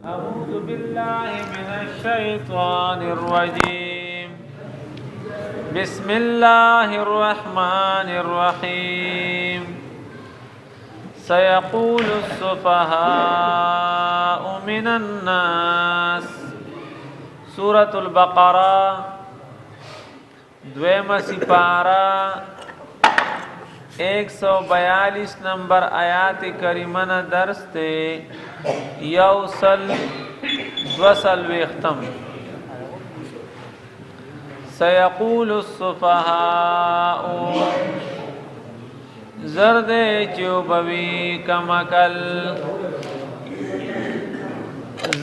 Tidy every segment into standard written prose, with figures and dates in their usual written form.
أعوذ بالله من الشيطان الرجيم بسم الله الرحمن الرحيم سيقول السفهاء من الناس سورة البقرة دویم سپارہ 142 نمبر آیات کریمہ نہ درس تے یوصل دوصل ویختم سيقول السفهاء زرد چوبوی کمکل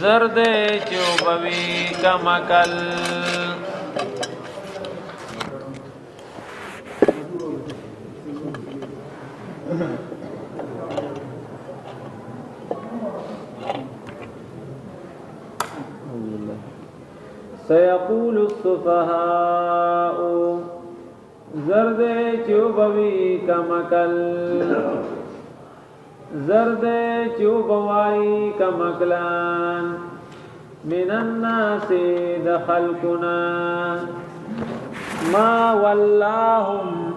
زرد چوبوی کمکل سيقول السفهاء زرد چوبوی کمکل زرد چوبوائی کمکلان من الناس دخلقنا ما واللهم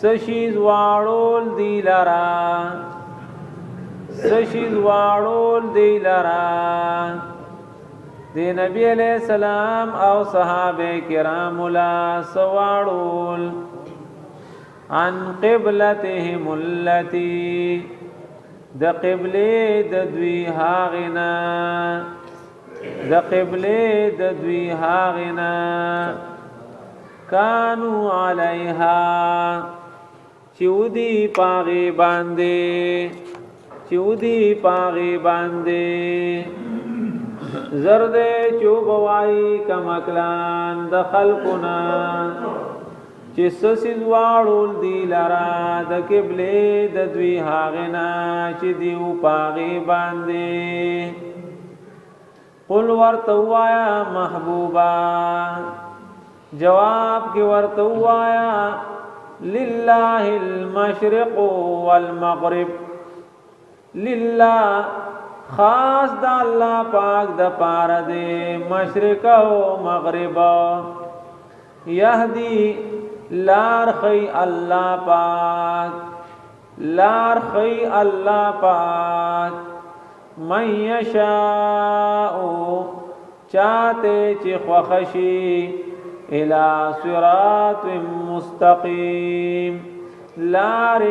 سشیز واړول دی لرا سشیز واړول دی لرا دی نبی علیہ السلام او صحابه کرام لا سواړول عن قبلتهم التي د قبله د دوی هاغنا د قبله د دوی هاغنا كانوا عليها چودی پاغي باندې زرد چوبوائی کمکلان د خلقنا چې سسیز واړول دی لرا د قبله د دوی هاغنا چې دیو پاغي باندې قل ورتوایا محبوبا جواب کی ورتوایا لله المشرق والمغرب لله خاص د الله پاک د پار دے مشرق او مغرب یهدی لار خی الله پاک لار خی الله پاک من یشاء چاته چې خوخشی الى صراط مستقیم لار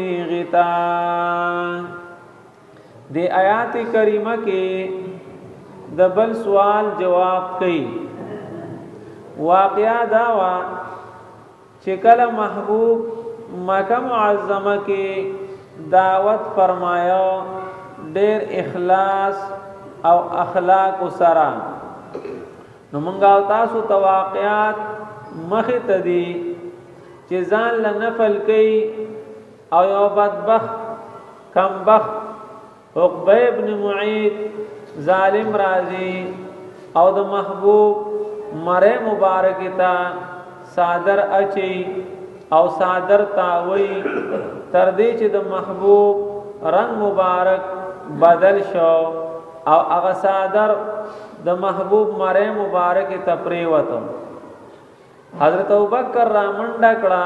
نیغتا دی آیات کریمہ کے دبل سوال جواب کئی واقعہ داوا چکل محبوب مکہ معظمہ کے دعوت فرمایا دیر اخلاص او اخلاق سرا نو منگاو تاسو تواقعات مخت دی چیزان لنفل کئی او یو بدبخت کمبخت عقبہ ابن معید ظالم راضی او د محبوب مره مبارکتا صادر اچي او صادر تاوي تر دې چې د محبوب رنگ مبارک بدل شو او هغه صادر د محبوب مره مبارک ته پریوتو حضرت ابوبکر را منډه کړه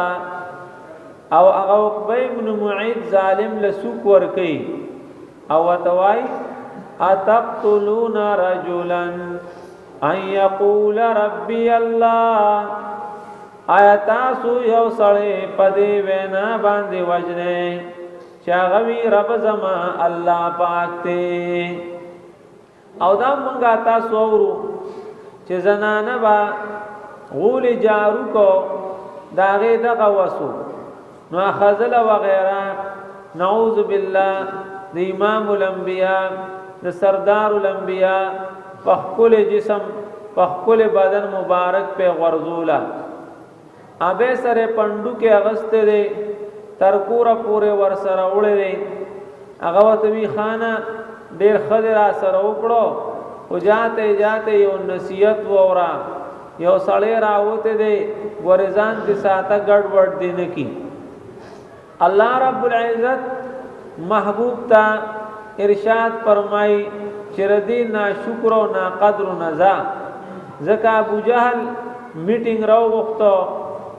او هغه عقبہ ابن معید ظالم لسوک ور کوي او توای اتقتلون رجلا ان يقول ربي الله آیاتاسو یو سړی پدې وینا باندې وجنه چاغوی رب زما الله پاک ته او دا مونږه تاسو ورو چې زنانه با غول جارو کو داغه دغه وسو نو خزل وغیرہ نعوذ بالله د امام الانبیاء د سردار الانبیاء پخکل جسم پخکل بدن مبارک په غرزولا ابه سره پندو کې اغست دے ترکورا پورے ور سره وړې دے هغه وتوی خانه ډیر خضر سره وکړو او جاته یو نصیحت وورا یو سړی راوته دے ورزان دي ساته ګډ وډ دي نه کی الله رب العزت محبوب تا ارشاد فرمائی چې ردی ناشکر او ناقدر نزا ځکه ابو جهل میټینګ راو وخته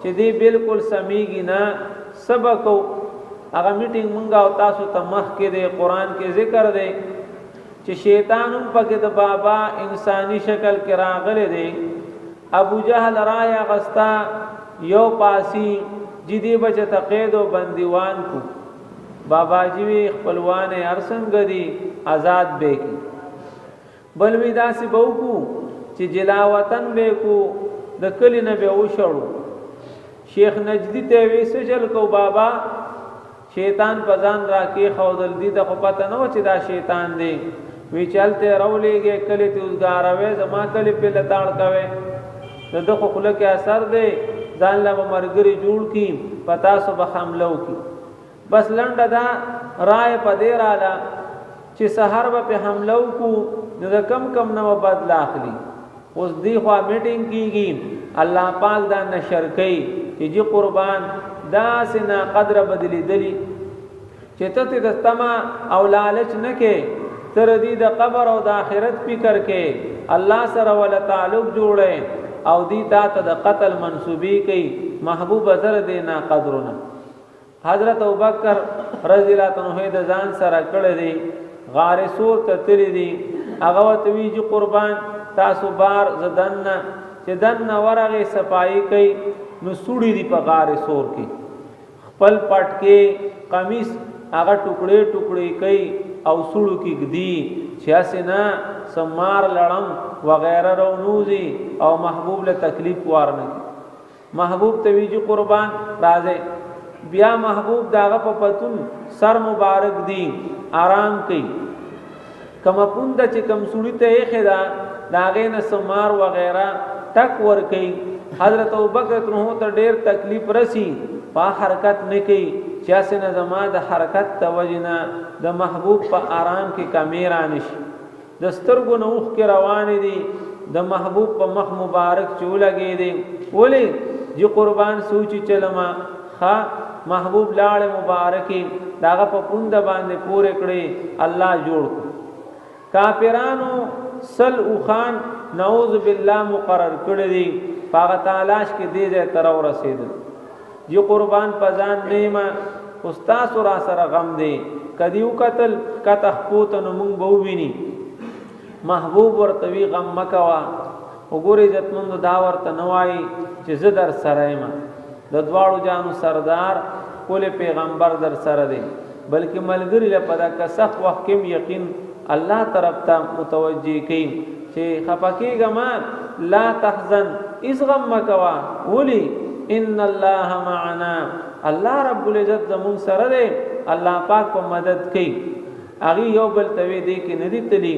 چې دی بالکل سميږي نه سبقو هغه میټینګ مونږه او تاسو ته مخ کې دی قران کې ذکر دی چې شیطان هم پکې د بابا انساني شکل کې راغلی دی ابو جهل رایا غستا یو پاسی جدی بچ تقید و بندیوان کو بابا جی خپلوان ارسنګ دی آزاد به کی بلوی داسې بو کو چې جلاوطن به کو د کلی نه به وشړو شیخ نجدی ته وی سجل کو بابا شیطان پزان را کې خودل دی د خو پته نه و چې دا شیطان دی وی چلته رولېږي کلی ته وزګاروي زما کلی په لتاړ کوي دغه خلک اثر دی ځان له مرګري جوړ کی پتا سو به حملو کی بس لنډه دا رائے پدې رااله چې سحر به حملو کو د کم کم نو بدل اخلي اوس دی خو میټینګ کیږي الله پاک دا نشر کوي چې جی قربان دا سنا قدر بدلی دلی چې ته د تما او لالچ نه کې تر دې د قبر او د آخرت فکر کې الله سره ول تعلق جوړه او دی تا ته د قتل منسوبي کوي محبوب زر دینا قدرنا حضرت ابوبکر رضی الله عنه د ځان سره کړه دی غار سور ته تری دی هغه تویج قربان تاسو بار زدن چې دن ورغه صفائی کوي نو سوړي دی په غار سور کې خپل پټ کې قمیص هغه ټوکړي ټوکړي کوي او سوړو کې گدي چاسنا سمار لړم وغیرہ رونوزی او محبوب له تکلیف وارنه محبوب تویج قربان راځي بیا محبوب داغه په پتون سر مبارک دی آرام کوي کما پوند چې کم سوړی ته خدا داغه نه سمار وغیرہ ټک ور کوي حضرت ابوبکر ته ډیر تکلیف رسی په حرکت نه کوي چې نه زما د حرکت توجنا د محبوب په آرام کې کامیرا نشي د سترګو نوخ کې روان دي د محبوب په مخ مبارک چولګي دي ولی جی قربان سوچي چلما ها محبوب لاړ مبارکي داغه په پوند باندې پورې کړي الله جوړ کافرانو سل او خان نعوذ بالله مقرر کړی دي پاغه تلاش کې دې تر ورسید جی قربان پزان نیمه استاد را سره غم دی کدیو قتل کته پوت نو مونږ بو ویني محبوب ورتوی غم مکوا وګوري عزتمند دا ورته نوای چې زه در سره ما د دواړو جانو سردار کول پیغمبر در سره دی بلکې ملګری له پدا کا سخت وخت کې یقین الله طرف ته متوجي کین چې خپکیګه ما لا تحزن اس غم مکوا ولي ان الله معنا الله رب العزت زمون سره دی الله پاک په مدد کوي اغي یو بل توی دی کې ندی تلی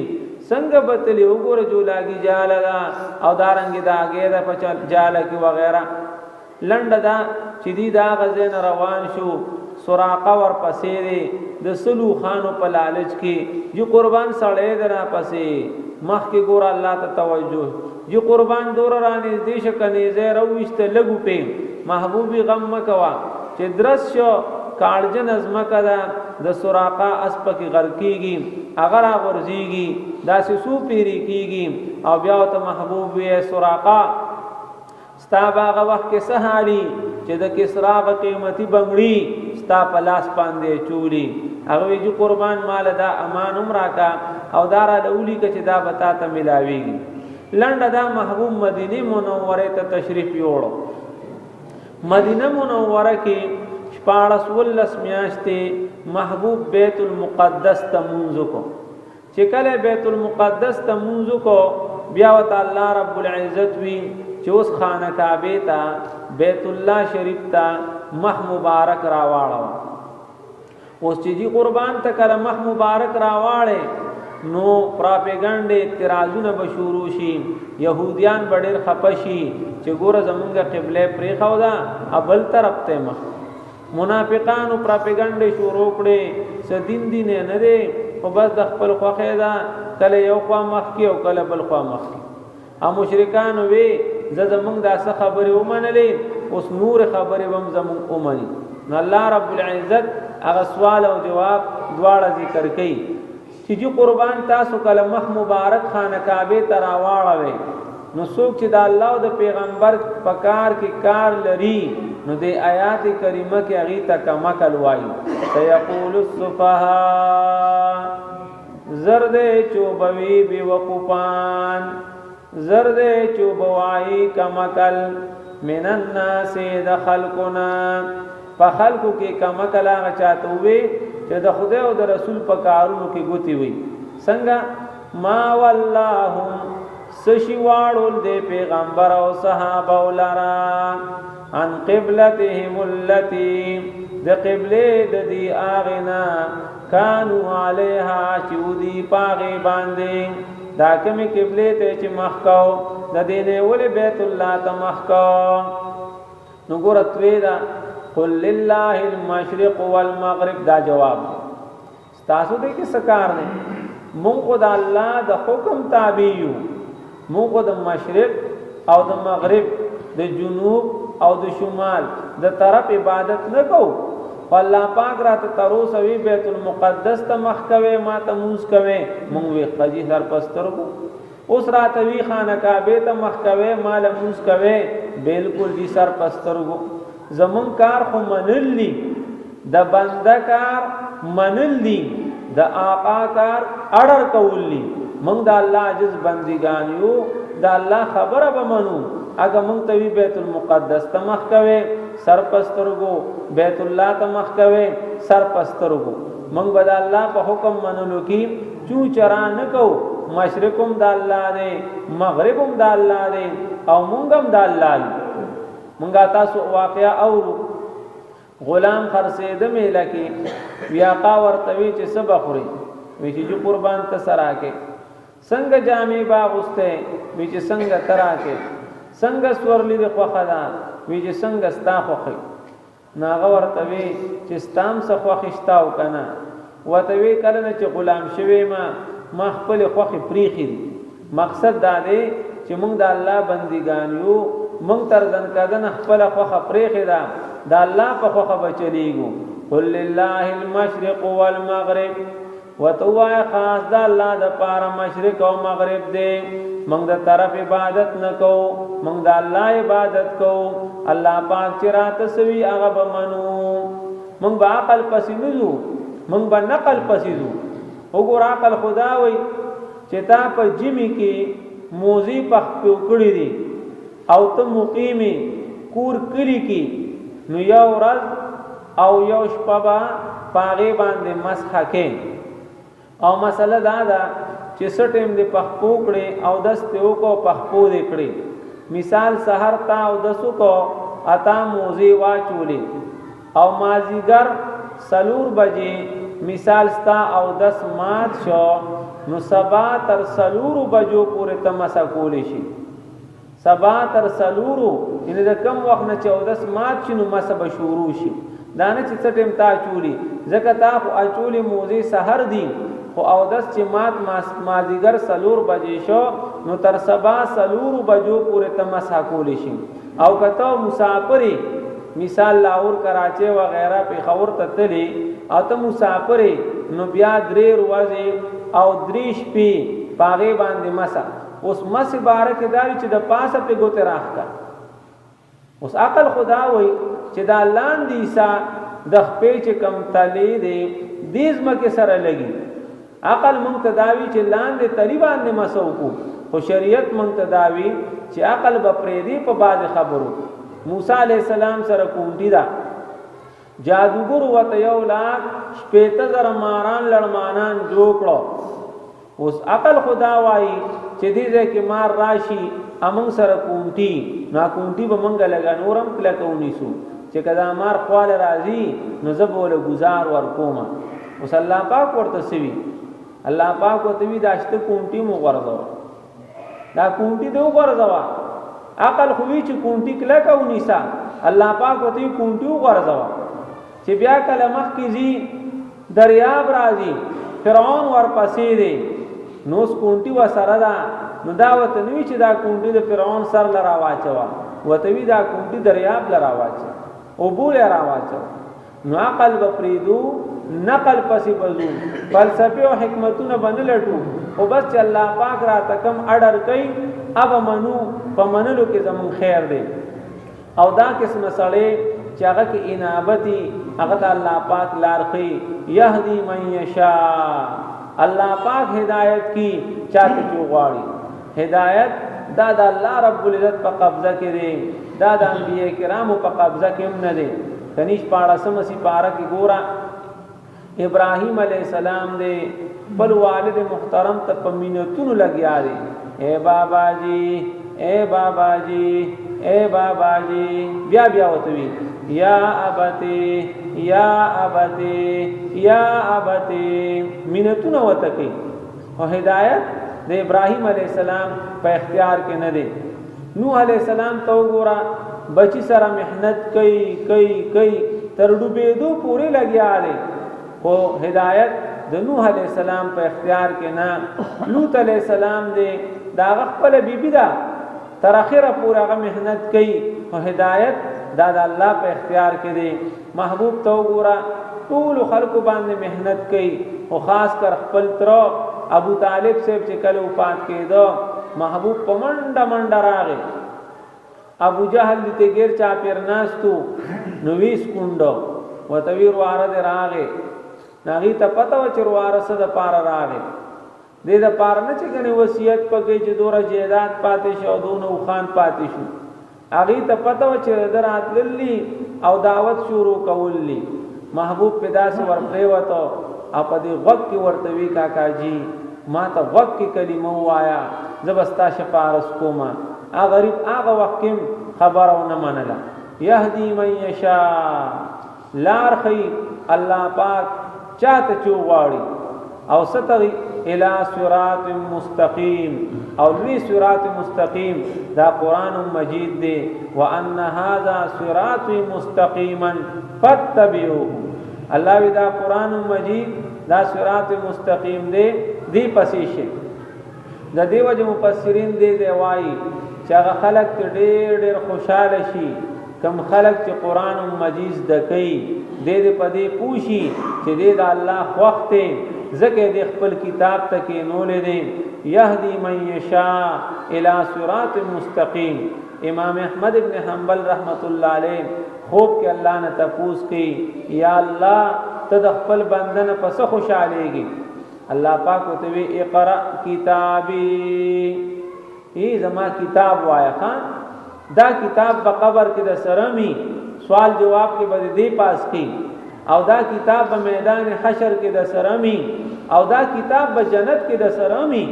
څنګه بتلی وګوره جولاګي جاله دا او دارنګي دا اگې دا پچا جاله کی وغیرہ لنډه دا چې دی دا غزين روان شو سراقه ور پسې دی د سلو خانو په لالچ کې جو قربان سړې درا پسې مخ کې ګور الله ته توجه جو قربان دور رانی دې شکني زه رويشت لګو په محبوبي غم مکوا چې درس شو کارجن ازما کدا د سراقه اسپ کی غر کیږي اگر غرزيږي دا سسو پیری کیږي او بیا ته محبوب وي سراقه ستا باغ وخت کې سهالي چې د کسرا قیمتي بنگړي ستا پلاس باندې چولی هغه وی قربان مال دا امان عمره کا او دارا لولی ک چې دا بتا ته ملاويږي لنډه دا محبوب مدینه منوره ته تشریف یوړو مدینه منوره کې شپاړس ولس میاشتې محبوب بیت المقدس ته منځ کو چې کله بیت المقدس ته منځ کو بیا وت الله رب العزت وی چې اوس خانه کعبه ته بیت الله شریف ته مخ مبارک راواړو اوس چې قربان ته کله مخ مبارک راواړې نو پراپګاندا اعتراضونه به شروع شي يهوديان ډېر خپشي چې ګوره زمونږه قبله پرې خو دا ابل طرف ته مخ منافقانو پراپګاندا شروع کړي سدین دین نه دي او بس د خپل خوخه دا کله یو خوا مخ کې او کله بل خوا مخ کې ا مشرکان وی زمونږ دا څه خبره ومنلې اوس نور خبره وم زمونږ ومني نو الله رب العزت هغه سوال او جواب دواړه ذکر کړي چې جو قربان تاسو کله مخ مبارک خانه کعبه تراواړوي نو څوک چې د الله او د پیغمبر پکار کې کار لري نو د آیات کریمه کې هغه تکمکل وایي سيقول السفهاء زرد چوبوي بي وقفان زرد چوبوای کمکل من الناس دخلقنا فخلقو کې کمکل هغه چاته وي چې د خدای او د رسول په کارونو کې ګوتی وي څنګه ما واللهم سشي واړول د پیغمبر او صحابه ولرا عن قبلتهم التي د قبله د دی اغنا كانوا عليها چودي پاغي باندې دا کومه قبله ته چې مخکاو د دینه ول بیت الله ته مخکاو نو ګورتوي دا قل لله المشرق والمغرب دا جواب تاسو دې کې سکار نه مونږ خدای الله د حکم تابع یو مونږ د مشرق او د مغرب د جنوب او د شمال د طرف عبادت نه کوو الله پاک راته تروسوي بیت المقدس ته مخ کوي ما ته موس کوي مونږ وی قضی سر پسترګو اوس راته وی خانه کعبه ته مخ کوي مال موس کوي بالکل دي سر پسترګو زمون کار خو منلی د بنده کار منلی د آقا کار اړر کولی مونږ د الله عجز بندگان یو د الله خبره به منو اګه مونږ ته وی بیت المقدس ته مخ کوي سر پسترګو بیت الله ته مخ کوي سر پسترګو مونږ به د الله په حکم منلو کې چو چرا نه کو مشرقم د الله دی مغربم د الله دی او مونږم د الله دی مونږه تاسو واقعا اورو غلام خرسید میله کې ویاقا ورتوي چې سبا خوري وی چې جو قربان ته سراکه څنګه جامې باغسته وی چې څنګه تراکه څنګه سورلی د خوخدا وی چې څنګه ستا خوخي ناغه ورتوي چې ستام څخه خوښتاو کنه وتوي کله چې غلام شوي ما خپل خوخي پریخي مقصد دا دی چې موږ د الله بندګان یو موږ تر ځن کدن خپل خوخه پریخي دا د الله په خوخه بچلېګو قل لله المشرق والمغرب وتوای خاص د الله د پاره مشرق او مغرب دی موږ د طرف عبادت نکو موږ د الله عبادت کو الله پاک چې راته سوي هغه به منو موږ به عقل پسینو موږ به نقل پسینو وګور عقل خدا وای چې تا په جمی کې موزي پخ پوکړی دي او ته مقیمي کور کلی کې نو یو ورځ او یو شپه پاغه باندې مسخه کې او مسله دا ده چې سټیم دې پخپو کړي او دستو کو پخپو دې کړي مثال سحر تا او دسو کو اتا موزي واچولې او مازیګر سلور بجې مثال ستا او 10 مات شو نو سبا تر سلور بجو پورې تمسا کولې شي سبا تر سلورو ان د کم وخت نه 14 مات شنو مسه به شروع شي دانه چې سټیم تا چولی زکه تا خو اچولې موزي سحر دی خو او 10 چې مازیګر سلور بجې شو نو تر سبا سلور بجو پورې تمسا کولې شي او کته مسافری مثال لاهور کراچي و غیره په خور ته تلی او ته مسافری نو بیا درې ورځې او دریش پی پاغه باندې مسا اوس مس بارک داوی چې د پاسه په ګوته راخته اوس عقل خدا وای چې دا لاندې سا د خپې چې کم تلې دی دیز مکه سره لګي عقل مونږ تداوی چې لاندې تقریبا نه مسو کو خو شریعت مونږ تداوی چې عقل به پریدي په باز خبرو موسی علی السلام سره کوونټی دا جادوګر وته یو لاک شپېته زره ماران لړمانان جوړو اوس عقل خدا وای چې دې ځکه مار راشي امون سره کوونټی نا کوونټی به مونږ لګا نورم کله کوونی سو چې کدا مار خپل راضي نو زبول گزار ور کومه اوس الله پاک ورته سوي الله پاک ورته وی داشته کوونټی مو ورځو دا کوونټی دو ورځو عقل خو وی چې کوونټی کله کوونی سا الله پاک ورته کوونټی ورځو چې بیا کله مخ کې زی دریاب راځي فرعون ورپسې دی نو کوونټي و سره دا نو دا وته نوې چې دا کوونټي د فرعون سر لرا واچوا وته وی دا کوونټي دریاب لرا واچ او بول را واچ نو عقل بپریدو نقل پسې بزو فلسفه او حکمتونه بنلټو او بس چې الله پاک را تکم اډر کوي اب منو په منلو کې زمون خیر دی او دا قسم سړی چې هغه کې انابتي هغه ته الله پاک لار خي يهدي من يشاء الله پاک هدایت کی چاته چوغاړي هدایت دا د الله رب العزت په قبضه کې دی دا د انبیاء کرامو په قبضه کې هم نه دی کنيش پاړه سمسي پارا کې ګورا ابراهيم عليه السلام دې بل والد محترم ته پمینتونو لګیا دي اے بابا جی اے بابا جی اے بابا جی بیا بیا وتوي یا ابتی یا ابتی یا ابتی مینتونو وتکي او هدایت د ابراهيم عليه السلام په اختیار کې نه دي نوح عليه السلام تو ګورا بچی سره محنت کوي تر ډوبېدو پورې لګیا دي او هدایت د نوح علیہ السلام په اختیار کې نه لوط علیہ السلام دې دا خپل بیبي دا تر اخره پورې هغه محنت کوي او هدایت دا د الله په اختیار کې دی محبوب تو ګورا ټول خلکو باندې محنت کوي او خاص کر خپل تر ابو طالب صاحب چې کله وفات کېدو محبوب په منډه راغی ابو جهل دې غیر چا پیر ناستو نو 20 کونډو وتویر واره راغی ناغي ته پته و چې وارثه د پار راغی دې د پار نه چې کني وصیت پکې چې دوره جیدات پاتې شو دونه خان پاتې شو اغي ته پته و چې درات للی او دعوت شروع کولی محبوب پیدا سي ورپرې وته اپ دې وخت کې ورتوي کاکا جی ما ته وخت کې کلمه وایا زبستا شفارس کوما ا غریب هغه وخت خبرونه منله يهدي من يشاء لار خي الله پاک چاته چوغاړي او ستغي الى صراط مستقيم او لوی صراط مستقيم دا قران مجید دی وان هذا صراط مستقيما فاتبعوه الله دا قران مجید دا صراط مستقيم دی پسې شي د دیو جو مفسرین دی وایي چې هغه خلق ډېر خوشاله شي کم خلق چې قران مجید دکې دې پدې پوشي چې دې د الله وخت زکه دې خپل کتاب ته کې نولې دې يهدي من يشاء الى صراط مستقيم امام احمد ابن حنبل رحمت الله علیه خوب کې الله نه تپوس کی یا الله ته خپل بندن پس خوشالېږي الله پاک ته وی اقرا کتابي ای زما کتاب وایا خان دا کتاب په قبر کې د سرمی سوال جواب کې بده دی پاس کی او دا کتاب په میدان حشر کې د سرمی او دا کتاب په جنت کې د سرمی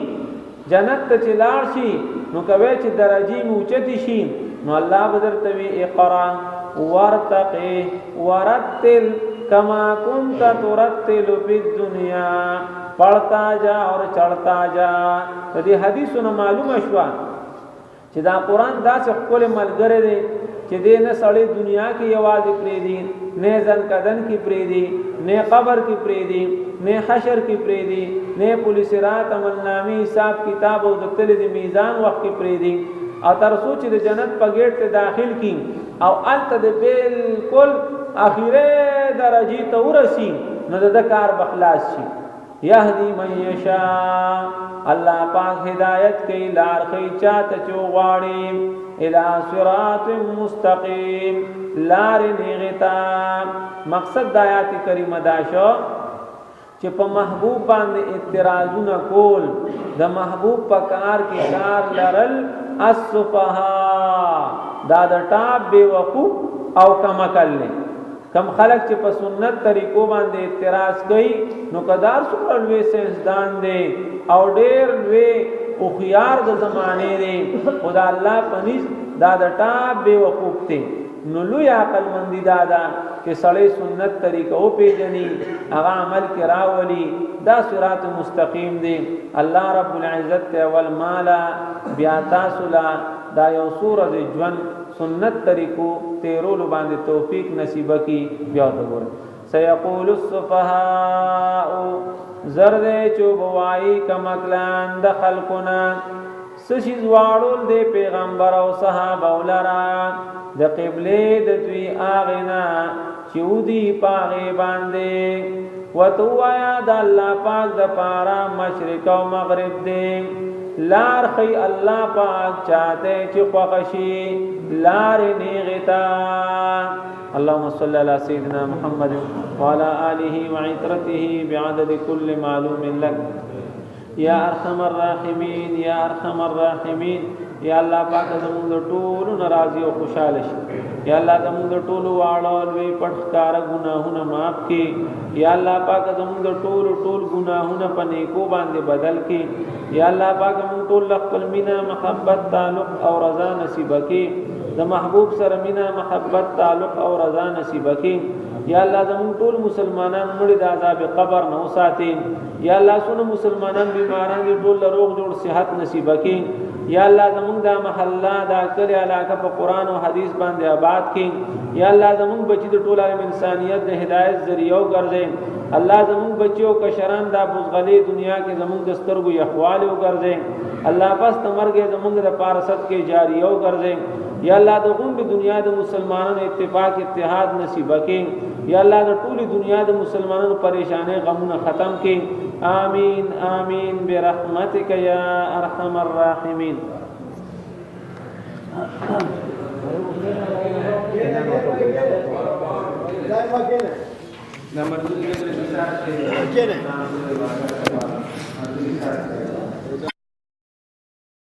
جنت ته چلاړ شي نو کوي چې درجه موچت شي نو الله بدر توي اقرا ورتقي ورتل کما كنت ترتل فی الدنيا پڑھتا جا اور چڑھتا جا دې حدیثونه معلومه شو چې دا قران داسې خپل ملګری دی چې دې نه سړی دنیا کې یوازې پرې دی نه ځن کدن کې پرې دی نه قبر کې پرې دی نه حشر کې پرې دی نه پولیس رات عملنامې حساب کتاب او د تل د میزان وخت کې پرې دی او تر سوچ د جنت په گیټ ته داخل کی او انت د بالکل اخیره درجه ته ورسی نو د کار بخلاص شي يهدي من يشاء الله پاک هدایت کوي لار کوي چاته چوغاړي الى صراط مستقيم لار نیغتا مقصد د آیات کریمه دا شو چې په محبوب باندې اعتراضونه کول د محبوب په کار کې کار لرل الصفها دا د ټاپ بے وقوف او کمکل نه کم خلق چې په سنت طریقو باندې اعتراض کوي نو قدار څومره لوی سينسدان دي او ډېر لوی او خيار د زمانه دي خدا الله پنځ دا د ټاپ بے وقوف دي نو لوی عقل مندي دادا چې سړی سنت طریقو پیژني هغه عمل کې راولي دا صراط مستقیم دي الله رب العزت اول مالا بیا تاسو لا دا یو سورۃ ژوند سنت طریقو تیرول باندې توفیق نصیب کی بیا وګوره سيقول السفهاء زرد چوبوای کمکلان د خلقنا سشي زوالول د پیغمبر او صحابه ولرا د قبله د دوی اغنا چودي پاغه باندې وتوایا د الله پاک د پارا مشرق او مغرب دی لار خی الله پاک چاہتے چې خوښشي لار نیغتا اللهم صل على سيدنا محمد وعلى آله وعترته بعدد كل معلوم لك یا ارحم الراحمین یا ارحم الراحمین یا الله پاک زموږ د ټولو ناراضي او خوشاله شي یا الله زموږ د ټولو واړو لوی پټ ښکار ګناهونه معاف کړي یا الله پاک زموږ د ټولو ګناهونه په نیکو باندې بدل کړي یا الله پاک موږ ټول خپل مینا محبت تعلق او رضا نصیب کړي د محبوب سره مینا محبت تعلق او رضا نصیب کړي یا الله زموږ ټول مسلمانان مړي د عذاب قبر نو ساتي یا الله سونه مسلمانان بیماران دي ټول روغ جوړ صحت نصیب کړي یا الله زموږ د محله د کلی علاقه په قران او حدیث باندې آباد کړي یا الله زموږ بچی د ټول عالم انسانيت د هدایت ذریعہ وګرځي الله زموږ بچیو کشران د بوزغلي دنیا کې زموږ د سترګو یخوال وګرځي الله پس تمرګ زموږ د پارست کې جاریو وګرځي یا الله د غون په دنیا د مسلمانانو اتفاق اتحاد نصیب کړي یا الله د ټولي دنیا د مسلمانانو پریشانې غمونه ختم کړي آمین آمین برحمتک یا ارحم الراحمین نمبر 2